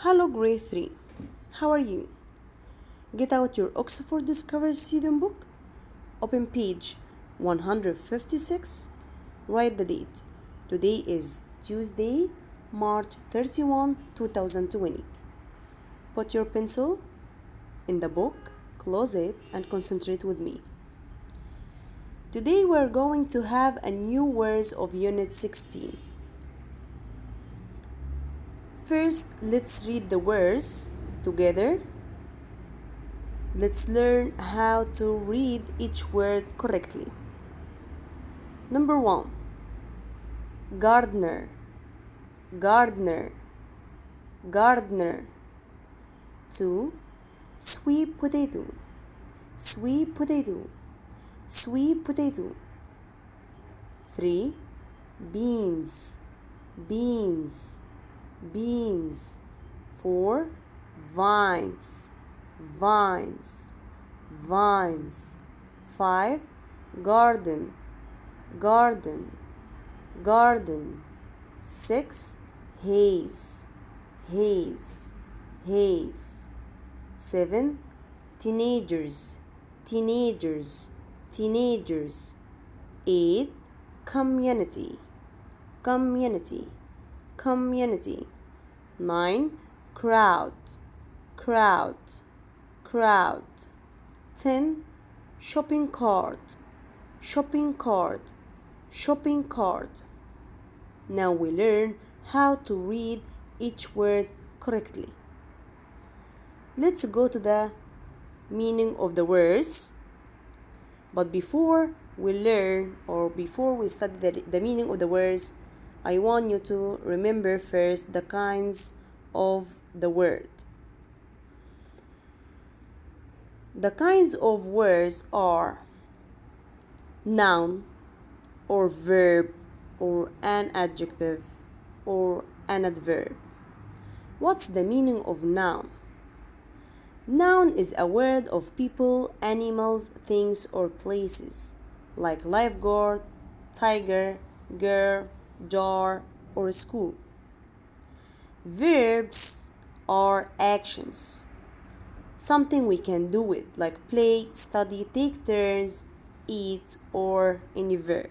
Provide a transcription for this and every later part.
Hello grade 3. How are you? Get out your Oxford Discovery Student book. Open page 156. Write the date. Today is Tuesday, March 31, 2020. Put your pencil in the book, close it, and concentrate with me. Today we're going to have a new words of Unit 16. First, let's read the words together. Let's learn how to read each word correctly. Number 1. Gardener, gardener, gardener. 2. Sweet potato, sweet potato, sweet potato. 3. Beans, beans, beans. 4. Vines, vines, vines. 5. Garden, garden, garden. 6. Haze, haze, haze. 7. Teenagers, teenagers, teenagers. 8. Community, community, community. 9. Crowd, crowd, crowd. 10. Shopping cart, shopping cart, shopping cart. Now we learn how to read each word correctly. Let's go to the meaning of the words. But before we learn or before we study the meaning of the words, I want you to remember first the kinds of the word. The kinds of words are noun or verb or an adjective or an adverb. What's the meaning of noun? Noun is a word of people, animals, things, or places, like lifeguard, tiger, girl, jar, or school. Verbs are actions, something we can do with, like play, study, take turns, eat, or any verb.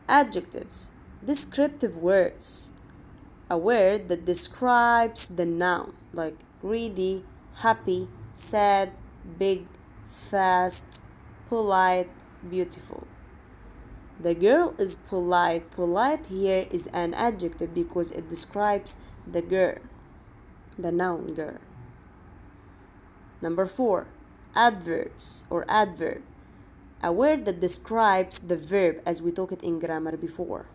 Adjectives, descriptive words, a word that describes the noun, like greedy, happy, sad, big, fast, polite, beautiful. The girl is polite. Polite here is an adjective because it describes the girl, the noun girl. Number 4. Adverbs or adverb, a word that describes the verb as we talked in grammar before.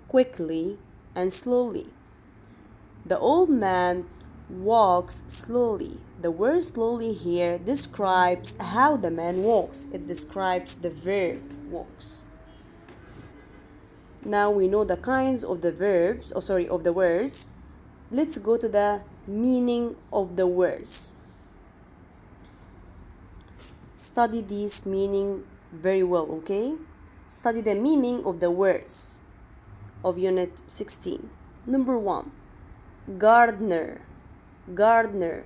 Quickly and slowly. The old man walks slowly. The word slowly here describes how the man walks. It describes the verb walks. Now we know the kinds of the verbs, of the words. Let's go to the meaning of the words. Study this meaning very well, okay? Study the meaning of the words of Unit 16. Number 1. Gardener, gardener.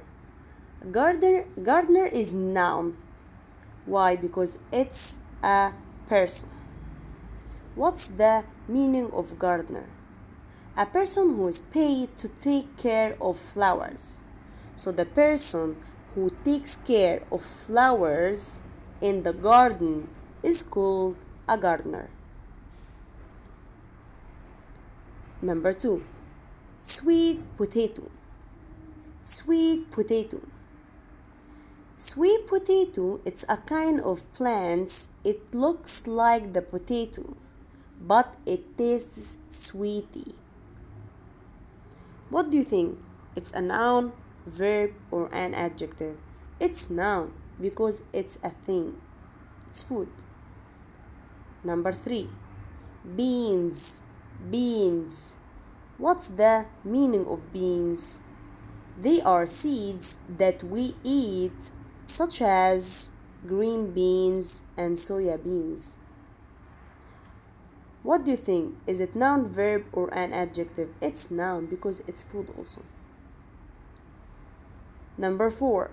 Gardener is noun. Why? Because it's a person. What's the meaning of gardener? A person who is paid to take care of flowers. So the person who takes care of flowers in the garden is called a gardener. Number 2. Sweet potato, sweet potato. Sweet potato, it's a kind of plant. It looks like the potato, but it tastes sweety. What do you think? It's a noun, verb, or an adjective? It's noun because it's a thing. It's food. Number 3. Beans, beans. What's the meaning of beans? They are seeds that we eat, such as green beans and soya beans. What do you think? Is it noun, verb, or an adjective? It's noun because it's food also. Number 4,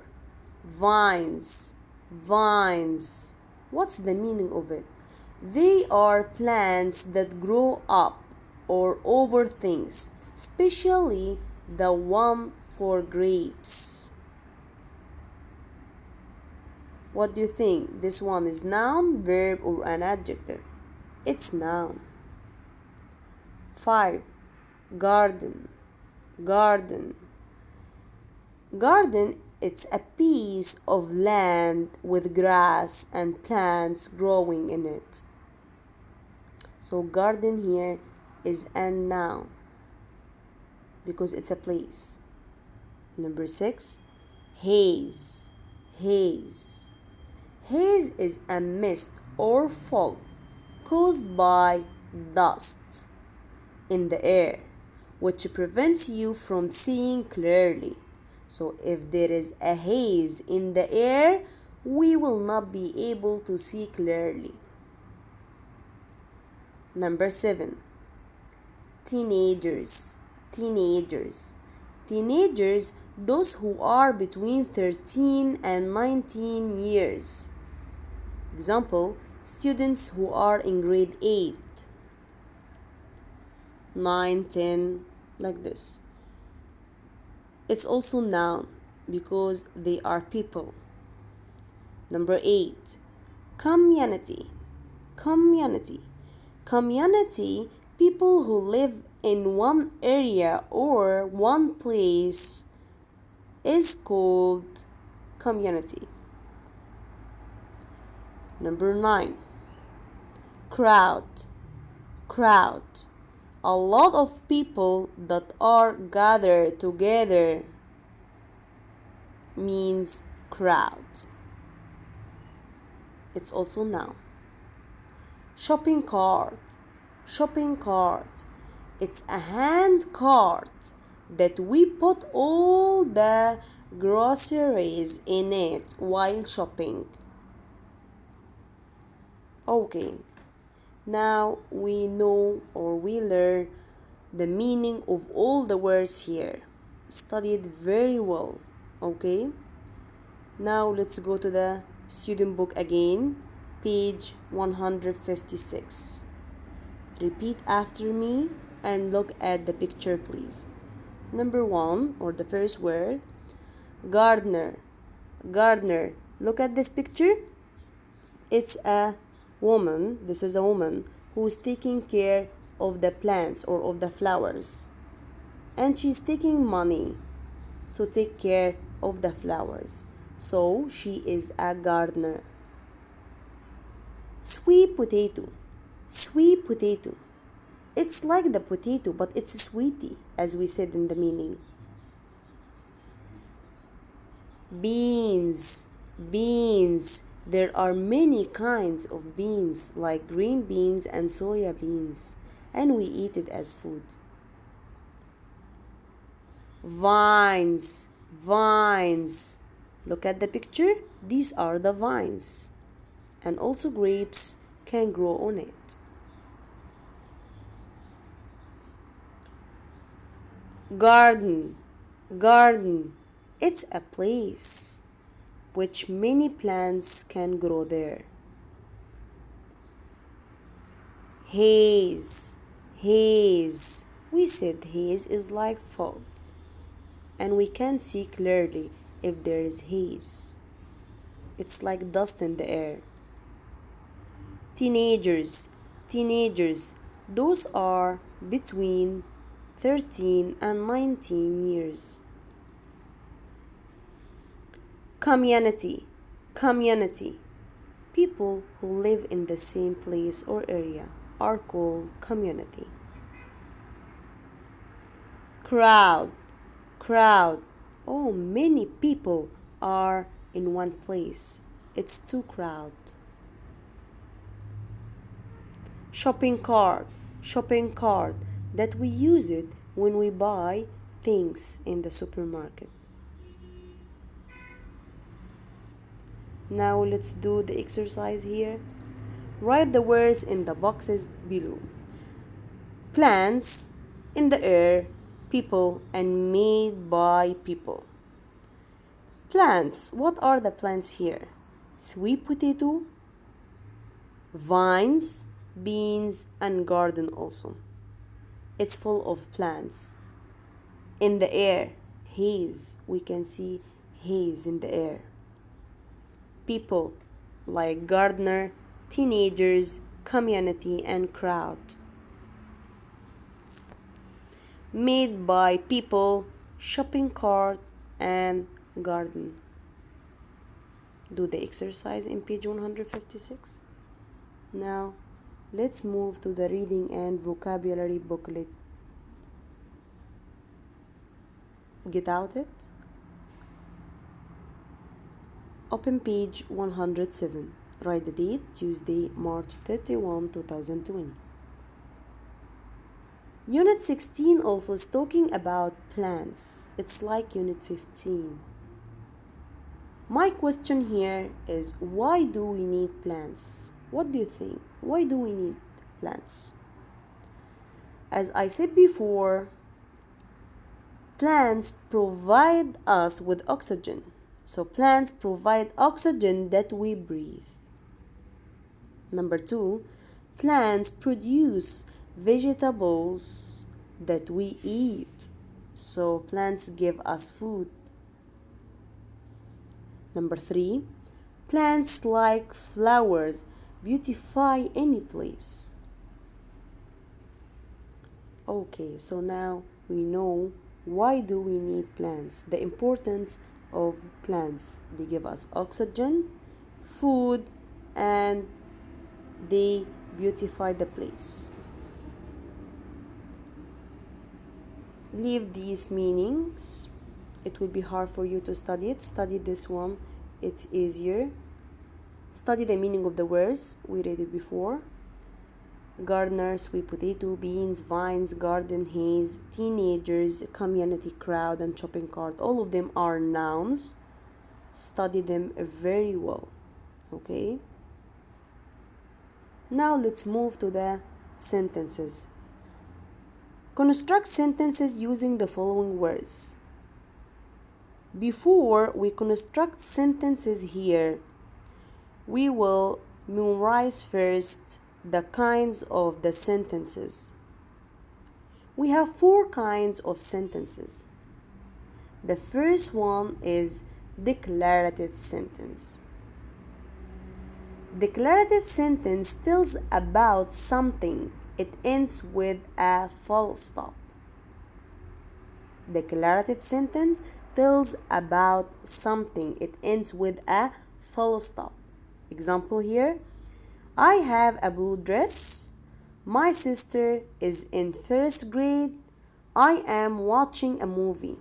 vines. Vines. What's the meaning of it? They are plants that grow up or over things, especially the one for grapes. What do you think? This one is noun, verb, or an adjective? It's noun. 5, garden. Garden. Garden, it's a piece of land with grass and plants growing in it. So garden here is a noun because it's a place. Number 6, haze. Haze. Haze is a mist or fog caused by dust in the air, which prevents you from seeing clearly. So if there is a haze in the air, we will not be able to see clearly. Number 7, teenagers. Teenagers. Teenagers, those who are between 13 and 19 years. Example, students who are in grade 8, 9, 10, like this. It's also noun because they are people. Number 8, community. Community. Community, people who live in one area or one place is called community. Number 9, crowd. Crowd. A lot of people that are gathered together means crowd. It's also noun. Shopping cart. Shopping cart. It's a hand cart that we put all the groceries in it while shopping. Okay, now we know or we learn the meaning of all the words here. Studied very well. Okay, now let's go to the student book again, page 156. Repeat after me and look at the picture, please. Number 1, or the first word, gardener. Gardener. Look at this picture. It's a woman. This is a woman who's taking care of the plants or of the flowers, and she's taking money to take care of the flowers. So she is a gardener. Sweet potato. Sweet potato. It's like the potato, but it's sweetie, as we said in the meaning. Beans. Beans. There are many kinds of beans, like green beans and soya beans, and we eat it as food. Vines. Vines. Look at the picture. These are the vines. And also grapes can grow on it. Garden. Garden. It's a place which many plants can grow there. Haze. Haze. We said haze is like fog, and we can't see clearly if there is haze. It's like dust in the air. Teenagers. Teenagers. Those are between 13 and 19 years. Community. Community. People who live in the same place or area are called community. Crowd. Crowd. Oh, many people are in one place. It's too crowded. Shopping cart. Shopping cart. That we use it when we buy things in the supermarket. Now let's do the exercise here. Write the words in the boxes below. Plants, in the air, people, and made by people. Plants. What are the plants here? Sweet potato, vines, beans, and garden also. It's full of plants. In the air, haze. We can see haze in the air. People like gardener, teenagers, community, and crowd. Made by people, shopping cart, and garden. Do the exercise in page 156. Now, let's move to the reading and vocabulary booklet. Get out it. Open page 107. Write the date, Tuesday, March 31, 2020. Unit 16 also is talking about plants. It's like Unit 15. My question here is, why do we need plants? What do you think? Why do we need plants? As I said before, plants provide us with oxygen. So plants provide oxygen that we breathe. Number 2, plants produce vegetables that we eat. So plants give us food. Number 3, plants like flowers beautify any place. Okay, so now we know why do we need plants. The importance of plants. They give us oxygen, food, and they beautify the place. Leave these meanings. It will be hard for you to study it. Study this one. It's easier. Study the meaning of the words. We read it before. Gardener, sweet potato, beans, vines, garden, haze, teenagers, community, crowd, and shopping cart. All of them are nouns. Study them very well. Okay? Now let's move to the sentences. Construct sentences using the following words. Before we construct sentences here, we will memorize first the kinds of the sentences. We have 4 kinds of sentences. The first one is declarative sentence. Declarative sentence tells about something. It ends with a full stop. Declarative sentence tells about something. It ends with a full stop. Example here. I have a blue dress. My sister is in 1st grade. I am watching a movie.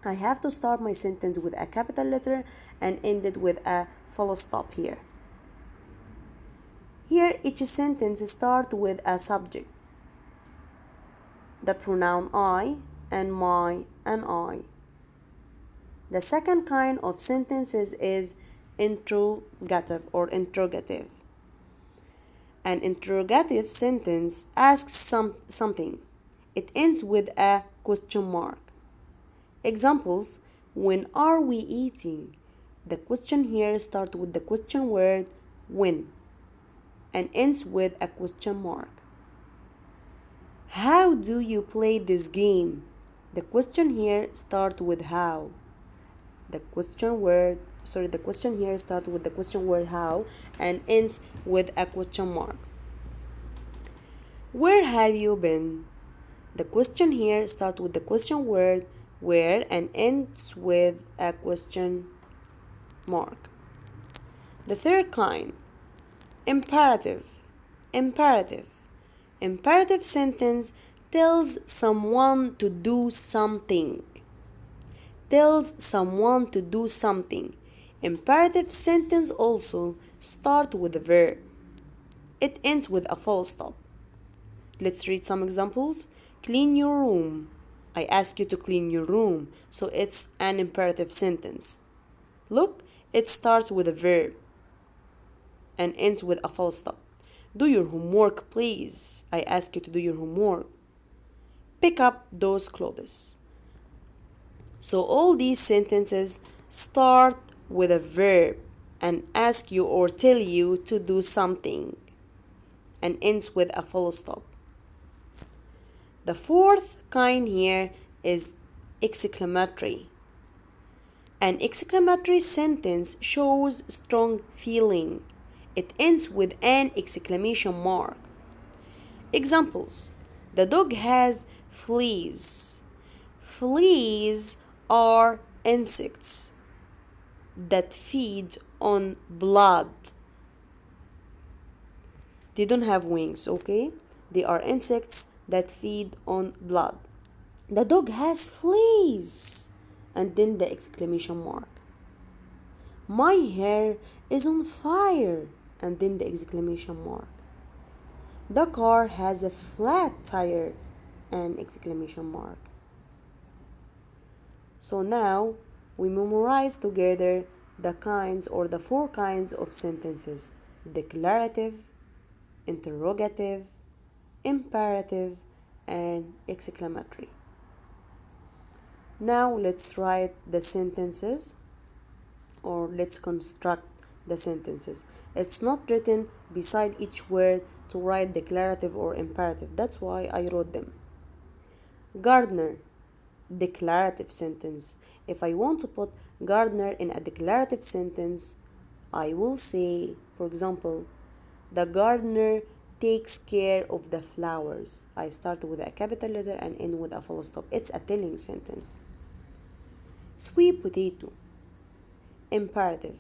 I have to start my sentence with a capital letter and end it with a full stop here. Here, each sentence starts with a subject. The pronoun I and my and I. The second kind of sentences is interrogative or interrogative. An interrogative sentence asks something. It ends with a question mark. Examples, when are we eating? The question here starts with the question word when and ends with a question mark. How do you play this game? The question here starts with how. The question here starts with the question word how and ends with a question mark. Where have you been? The question here starts with the question word where and ends with a question mark. The third kind, imperative. Imperative sentence tells someone to do something. Imperative sentence also starts with a verb. It ends with a full stop. Let's read some examples. Clean your room. I ask you to clean your room. So it's an imperative sentence. Look, it starts with a verb and ends with a full stop. Do your homework, please. I ask you to do your homework. Pick up those clothes. So all these sentences start with a verb and ask you or tell you to do something and ends with a full stop. The fourth kind here is exclamatory. An exclamatory sentence shows strong feeling. It ends with an exclamation mark. Examples: the dog has fleas. Fleas are insects that feed on blood. They don't have wings, okay? They are insects that feed on blood. The dog has fleas, and then the exclamation mark. My hair is on fire, and then the exclamation mark. The car has a flat tire, and exclamation mark. So now we memorize together the kinds or the four kinds of sentences: declarative, interrogative, imperative, and exclamatory. Now let's write the sentences, or let's construct the sentences. It's not written beside each word to write declarative or imperative. That's why I wrote them. Gardener, declarative sentence. If I want to put gardener in a declarative sentence, I will say, for example, the gardener takes care of the flowers. I start with a capital letter and end with a full stop. It's a telling sentence. Sweet potato, imperative.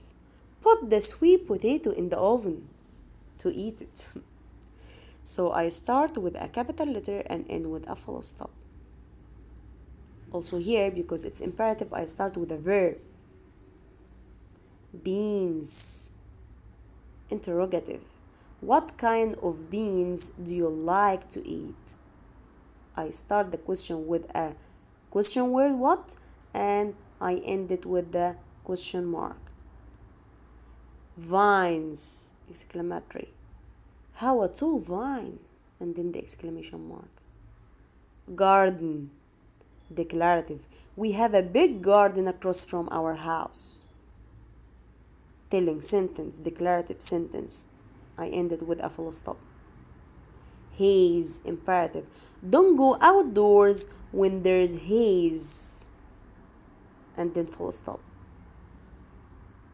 Put the sweet potato in the oven to eat it. So I start with a capital letter and end with a full stop. Also here, because it's imperative, I start with a verb. Beans, interrogative. What kind of beans do you like to eat? I start the question with a question word what, and I end it with the question mark. Vines, exclamatory. How a tall vine, and then the exclamation mark. Garden, declarative. We have a big garden across from our house. Telling sentence, declarative sentence. I ended with a full stop. Haze, imperative. Don't go outdoors when there's haze. And then full stop.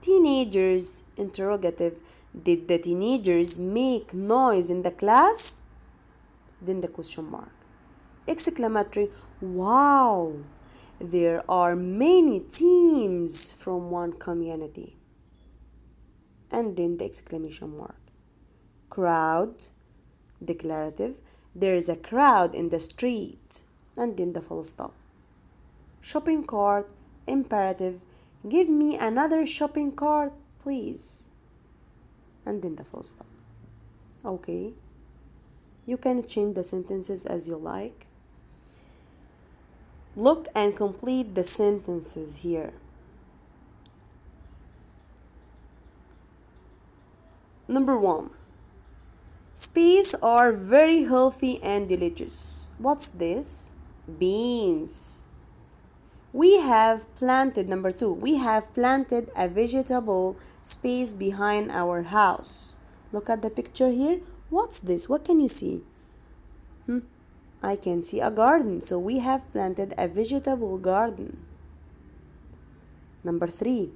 Teenagers, interrogative. Did the teenagers make noise in the class? Then the question mark. Exclamatory. Wow, there are many teams from one community. And then the exclamation mark. Crowd, declarative. There is a crowd in the street. And then the full stop. Shopping cart, imperative. Give me another shopping cart, please. And then the full stop. Okay. You can change the sentences as you like. Look and complete the sentences here. Number 1. Peas are very healthy and delicious. What's this? Beans. We have planted, number 2, we have planted a vegetable space behind our house. Look at the picture here. What's this? What can you see? I can see a garden. So we have planted a vegetable garden. Number 3,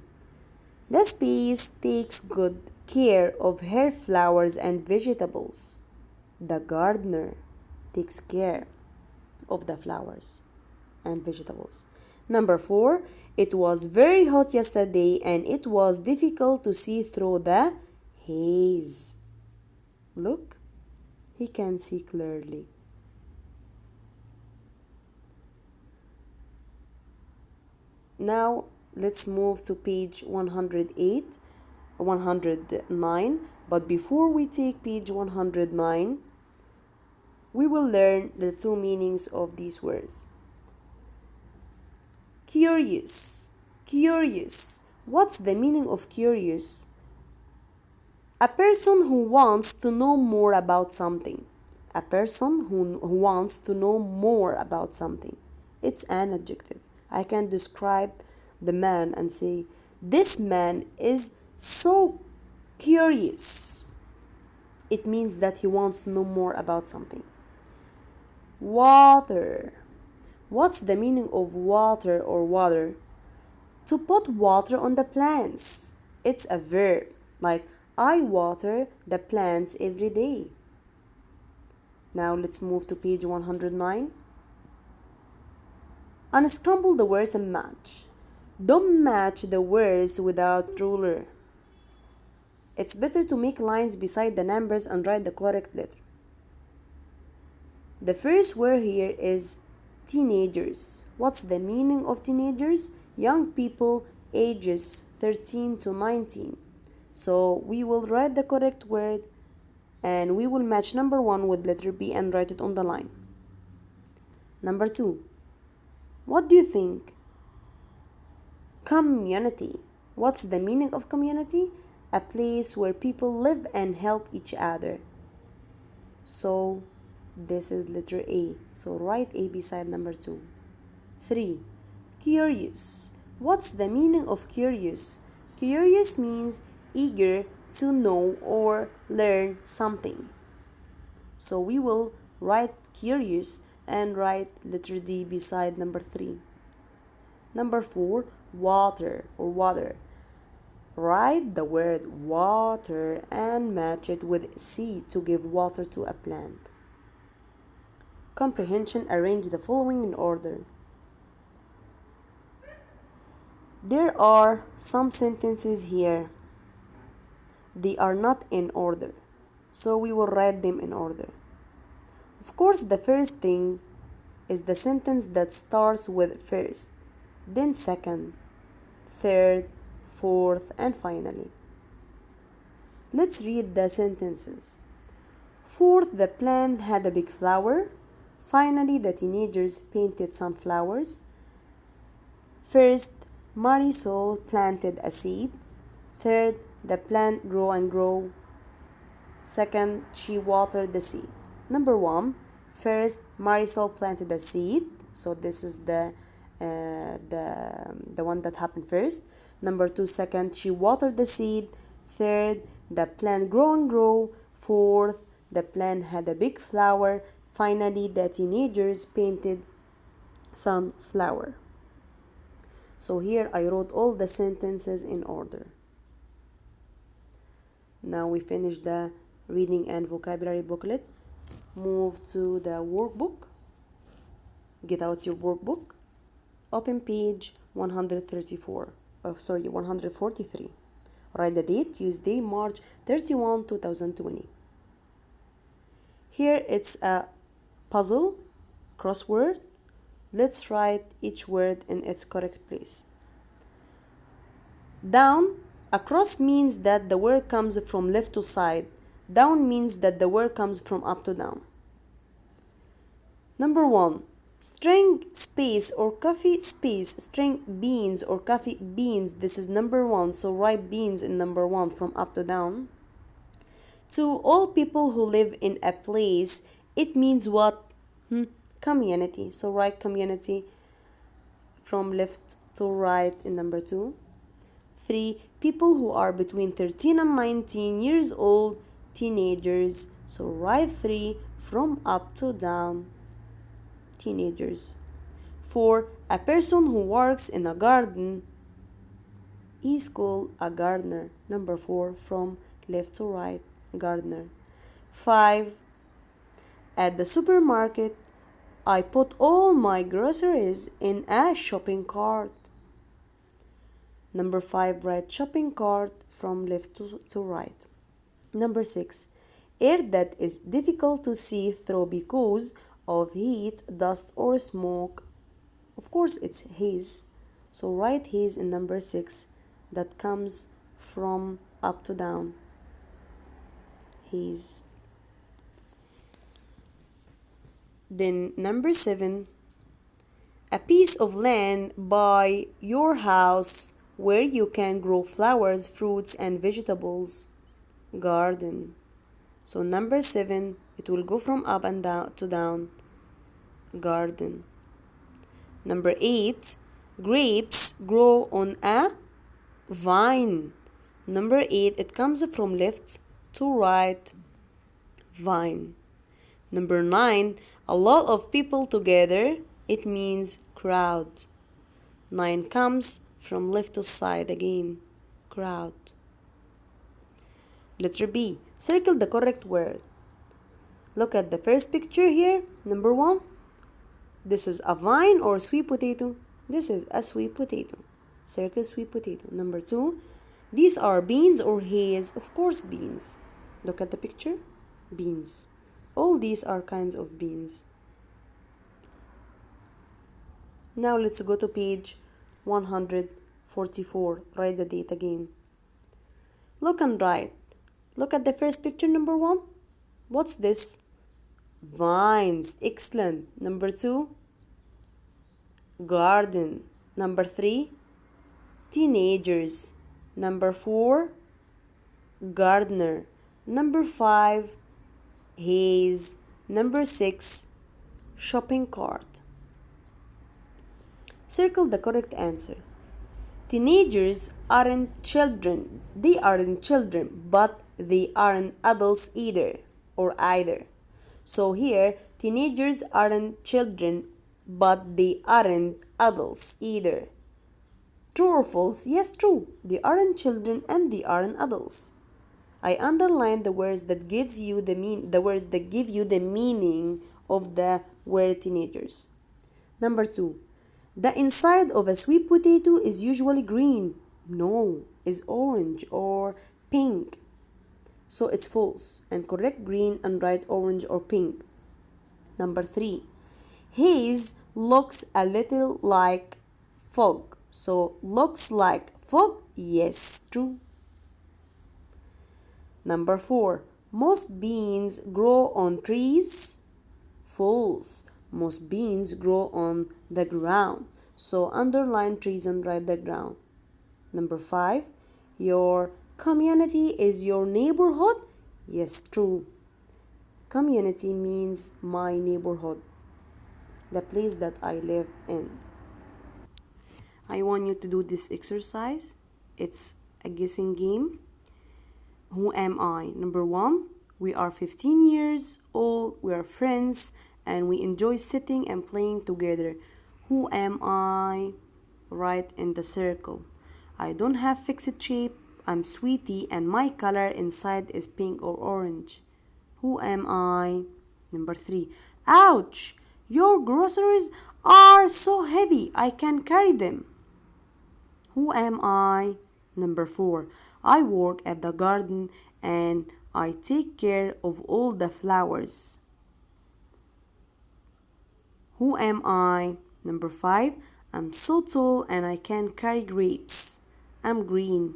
the space takes good care of her flowers and vegetables. The gardener takes care of the flowers and vegetables. Number 4, it was very hot yesterday and it was difficult to see through the haze. Look, he can see clearly. Now let's move to page 109. But before we take page 109, we will learn the 2 meanings of these words. Curious. Curious. What's the meaning of curious? A person who wants to know more about something. A person who wants to know more about something. It's an adjective. I can describe the man and say, this man is so curious. It means that he wants to know more about something. Water. What's the meaning of water or water? To put water on the plants. It's a verb, like I water the plants every day. Now let's move to page 109. Unscramble the words and match. Don't match the words without ruler. It's better to make lines beside the numbers and write the correct letter. The first word here is teenagers. What's the meaning of teenagers? Young people ages 13 to 19. So we will write the correct word and we will match number 1 with letter B and write it on the line. Number 2. What do you think? Community. What's the meaning of community? A place where people live and help each other. So this is letter A. So write A beside number 2. 3. Curious. What's the meaning of curious? Curious means eager to know or learn something. So we will write curious and write letter D beside number 3. Number 4, water or water. Write the word water and match it with C to give water to a plant. Comprehension. Arrange the following in order. There are some sentences here. They are not in order, so we will write them in order. Of course, the first thing is the sentence that starts with first, then second, third, fourth, and finally. Let's read the sentences. Fourth, the plant had a big flower. Finally, the teenagers painted sunflowers. First, Marisol planted a seed. Third, the plant grew and grew. Second, she watered the seed. Number 1, first Marisol planted a seed. So this is the one that happened first. Number 2, second, she watered the seed. Third, the plant grew and grew. Fourth, the plant had a big flower. Finally, the teenagers painted sunflower. So here I wrote all the sentences in order. Now we finish the reading and vocabulary booklet. Move to the workbook. Get out your workbook. Open page 143. Write the date, Tuesday, March 31, 2020. Here it's a puzzle, crossword. Let's write each word in its correct place. Down. Across means that the word comes from left to side. Down means that the word comes from up to down. Number 1. String space or coffee space. String beans or coffee beans. This is number 1. So write beans in number 1 from up to down. To all people who live in a place, it means what? Community. So write community from left to right in number 2. 3. People who are between 13 and 19 years old, teenagers. So write 3 from up to down, teenagers. 4. A person who works in a garden is called a gardener. Number 4 from left to right, gardener. 5. At the supermarket, I put all my groceries in a shopping cart. Number 5, write shopping cart from left to right. Number 6, air that is difficult to see through because of heat, dust, or smoke. Of course, it's haze. So write haze in number 6 that comes from up to down. Haze. Then number 7, a piece of land by your house where you can grow flowers, fruits, and vegetables. Garden. So number 7, it will go from up and down to down. Garden. Number 8, Grapes grow on a vine. Number 8, it comes from left to right. Vine. Number 9, a lot of people together. It means crowd. 9 comes from left to side again. Crowd. Letter B. Circle the correct word. Look at the first picture here. Number 1. This is a vine or sweet potato. This is a sweet potato. Circle sweet potato. Number 2. These are beans or hays. Of course, beans. Look at the picture. Beans. All these are kinds of beans. Now let's go to page 144. Write the date again. Look and write. Look at the first picture, number 1. What's this? Vines. Excellent. Number 2. Garden. Number 3. Teenagers. Number 4. Gardener. Number 5. Haze. Number 6. Shopping cart. Circle the correct answer. Teenagers aren't children. They aren't children, but they aren't adults either, or either. So here, teenagers aren't children, but they aren't adults either. True or false? Yes, true. They aren't children and they aren't adults. I underline the words that give you the meaning of the word teenagers. Number 2. The inside of a sweet potato is usually green. No, is orange or pink. So it's false. And correct green and write orange or pink. Number 3. Haze looks a little like fog. So looks like fog? Yes, true. Number 4. Most beans grow on trees. False. Most beans grow on the ground. So underline trees and write the ground. Number 5. Your community is your neighborhood. Yes, true. Community means my neighborhood, the place that I live in. I want you to do this exercise. It's a guessing game. Who am I? Number 1. We are 15 years old. We are friends. And we enjoy sitting and playing together. Who am I? Write in the circle. I don't have fixed shape. I'm sweetie and my color inside is pink or orange. Who am I? Number 3. Ouch! Your groceries are so heavy. I can't carry them. Who am I? Number 4. I work at the garden and I take care of all the flowers. Who am I? Number 5. I'm so tall and I can carry grapes. I'm green.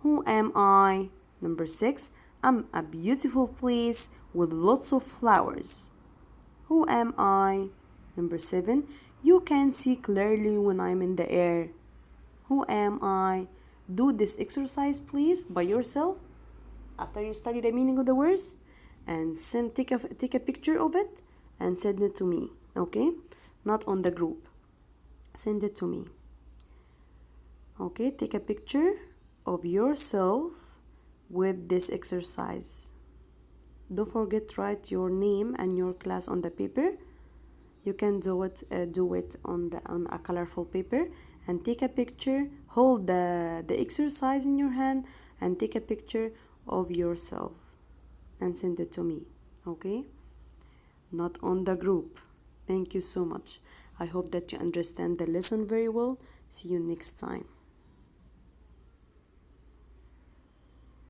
Who am I? Number 6. I'm a beautiful place with lots of flowers. Who am I? Number 7. You can see clearly when I'm in the air. Who am I? Do this exercise please by yourself after you study the meaning of the words and take a picture of it and send it to me, okay? Not on the group. Send it to me. Okay, take a picture of yourself with this exercise. Don't forget to write your name and your class on the paper. You can do it on a colorful paper and take a picture. Hold the exercise in your hand and take a picture of yourself and send it to me, okay? Not on the group. Thank you so much. I hope that you understand the lesson very well. See you next time.